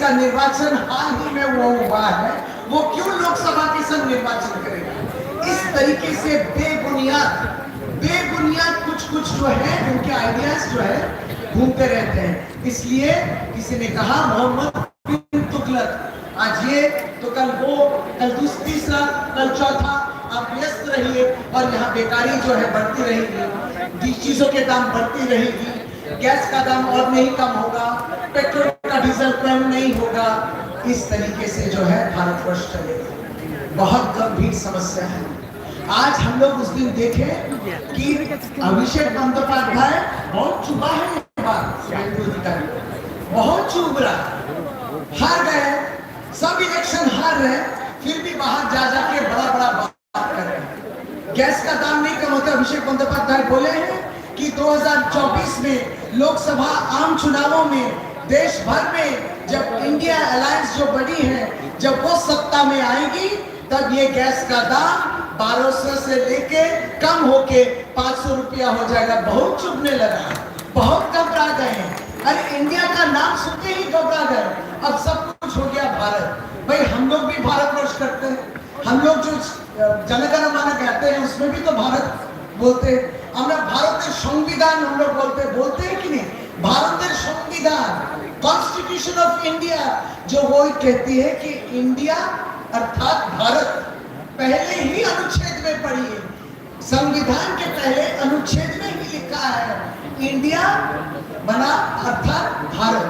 जिसका निर्वाचन हाल ही में वो हुआ है, वो क्यों लोकसभा के संग निर्वाचन करेगा? इस तरीके से बेबुनियाद कुछ जो है उनके आइडियाज जो है घूमते रहते हैं। इसलिए किसी ने कहा मोहम्मद बिन तुगलक, आज ये तो कल वो, कल तीसरा, कल चौथा, आप व्यस्त रहिए और यहाँ बेकारी जो है बढ़ती रहेगी, चीजों के दाम बढ़ती रहेगी, गैस का दाम और नहीं कम होगा, पेट्रोल का डीजल कम नहीं होगा। इस तरीके से जो है भारतवर्ष चलेगा। बहुत गंभीर समस्या है। आज हम लोग उस दिन देखे कि अभिषेक बंदोपाध्याय बहुत चुभा है, बहुत चुभ रहा, हार गए, सब इलेक्शन हार रहे, फिर भी बाहर जा जाके बड़ा बात कर रहे हैं। गैस का दाम नहीं कम होता। अभिषेक बंदोपाध्याय बोले हैं कि 2024 में लोकसभा आम चुनावों में देश भर में जब इंडिया अलायंस जो बड़ी है, जब वो सत्ता में आएगी, तब ये गैस का दाम 1200 से लेके कम होके 500 रुपया हो जाएगा। बहुत चुभने लगा, बहुत घबरा गए। अरे इंडिया का नाम सुनते ही घबरा गए। अब सब कुछ हो गया भारत। भाई हम लोग भी भारतवर्ष करते हैं, हम लोग जो जनगण मन कहते हैं उसमें भी तो भारत बोलते हैं। আমরা ভারতের সংবিধান हम लोग बोलते हैं कि नहीं? भारतेर संविधान, कॉन्स्टिट्यूशन ऑफ इंडिया, जो वो कहती है कि इंडिया अर्थात भारत, पहले ही अनुच्छेद में पढ़िए, संविधान के पहले अनुच्छेद में ही लिखा है इंडिया बना अर्थात भारत,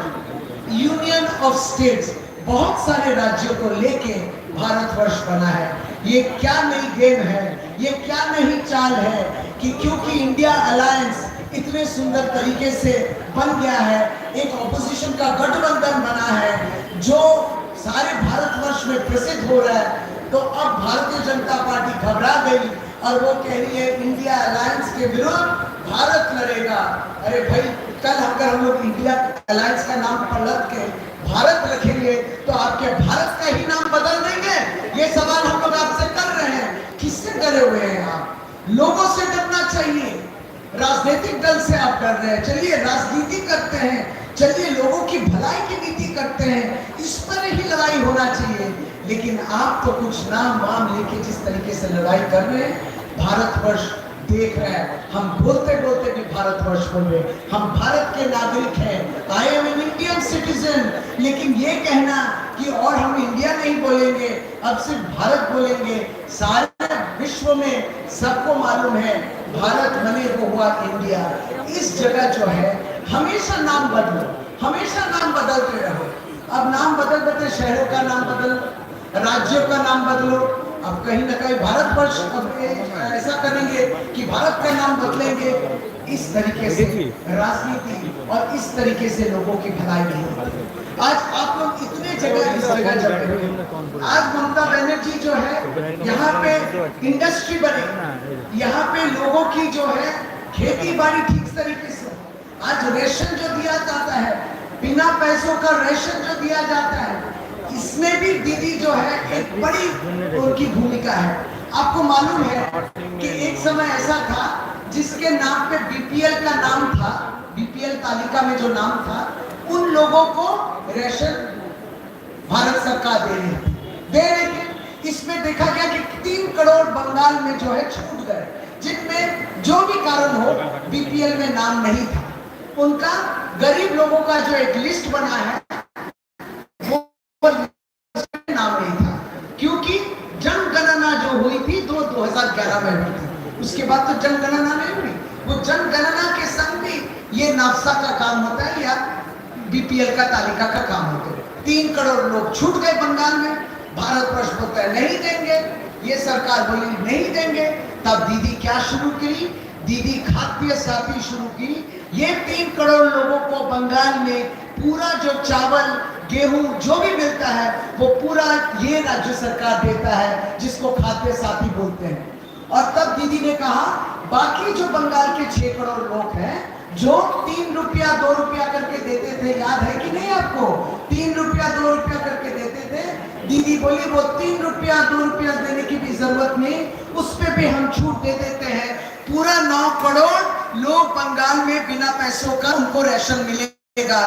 यूनियन ऑफ स्टेट्स, बहुत सारे राज्यों को लेके भारतवर्ष बना है। ये क्या नई गेम है, ये क्या नई चाल है कि क्योंकि इंडिया अलायंस इतने सुंदर तरीके से बन गया है, एक ऑपोजिशन का गठबंधन बना है जो सारे भारतवर्ष में प्रसिद्ध हो रहा है, तो अब भारतीय जनता पार्टी घबरा गई और वो कह रही है इंडिया अलायंस के विरुद्ध भारत लड़ेगा। अरे भाई, कल अगर हम लोग इंडिया अलायंस का नाम पलट के भारत रखेंगे तो आपके भारत का ही नाम बदल देंगे? ये सवाल हम लोग आपसे कर रहे हैं। किससे डरे हुए हैं आप? लोगों से डरना चाहिए, राजनीतिक दल से आप डर रहे हैं। चलिए राजनीति करते हैं, चलिए लोगों की भलाई की नीति करते हैं, इस पर ही लड़ाई होना चाहिए। लेकिन आप तो कुछ नाम वाम लेके जिस तरीके से लड़ाई कर रहे हैं, भारतवर्ष देख रहे हैं। हम बोलते बोलते भी भारतवर्ष बोल रहे हैं, हम भारत के नागरिक हैं, I am an Indian citizen. लेकिन ये कहना कि और हम इंडिया नहीं बोलेंगे, अब सिर्फ भारत बोलेंगे, सारे विश्व में सबको मालूम है भारत बने वो हुआ इंडिया। इस जगह जो है हमेशा नाम बदलो, हमेशा नाम बदलते रहो। अब नाम बदल शहरों का नाम बदलो, राज्यों का नाम बदलो। अब कहीं ना कहीं भारतवर्ष ऐसा करेंगे कि भारत का नाम बदलेंगे। इस तरीके से राजनीति और इस तरीके से लोगों की भलाई नहीं होती। आज आप लोग इतने जगह इस जगह जा रहे हैं। आज ममता बनर्जी जो है यहाँ पे इंडस्ट्री बने, यहाँ पे लोगों की जो है खेती बाड़ी ठीक तरीके से, आज रेशन जो दिया जाता है, बिना पैसों का रेशन जो दिया जाता है, इसमें भी दीदी जो है एक बड़ी उनकी भूमिका है। आपको मालूम है कि एक समय ऐसा था जिसके नाम पे बीपीएल का नाम था, बीपीएल तालिका में जो नाम था, उन लोगों को रेशन भारत सरकार दे रही थी। इसमें देखा गया कि 3 करोड़ बंगाल में जो है छूट गए, जिनमें जो भी कारण हो बीपीएल में नाम नहीं था। उनका गरीब लोगों का जो एक लिस्ट बना है वो नाम नहीं था, क्योंकि जनगणना जो हुई थी 2011 में हुई थी। उसके बाद तो जनगणना नहीं हुई। वो जनगणना के संग भी ये नाफसा का काम होता है या बीपीएल का तालिका का काम होता है। 3 करोड़ लोग छूट गए बंगाल में। भारतवर्ष बोलता है नहीं देंगे, ये सरकार बोली नहीं देंगे। तब दीदी क्या शुरू की? दीदी खाद्य साथी शुरू की। ये 3 करोड़ लोगों को बंगाल में पूरा जो चावल गेहूं जो भी मिलता है वो पूरा ये राज्य सरकार देता है, जिसको खाद्य साथी बोलते हैं। और तब दीदी ने कहा बाकी जो बंगाल के 6 करोड़ लोग हैं जो 3 रुपया 2 रुपया करके देते थे, याद है कि नहीं आपको? 3 रुपया 2 रुपया करके देते थे। दीदी बोली वो 3 रुपया 2 रुपया देने की भी जरूरत नहीं, उस पे भी हम छूट दे देते हैं। पूरा 9 करोड़ लोग बंगाल में बिना पैसों का उनको राशन मिलेगा।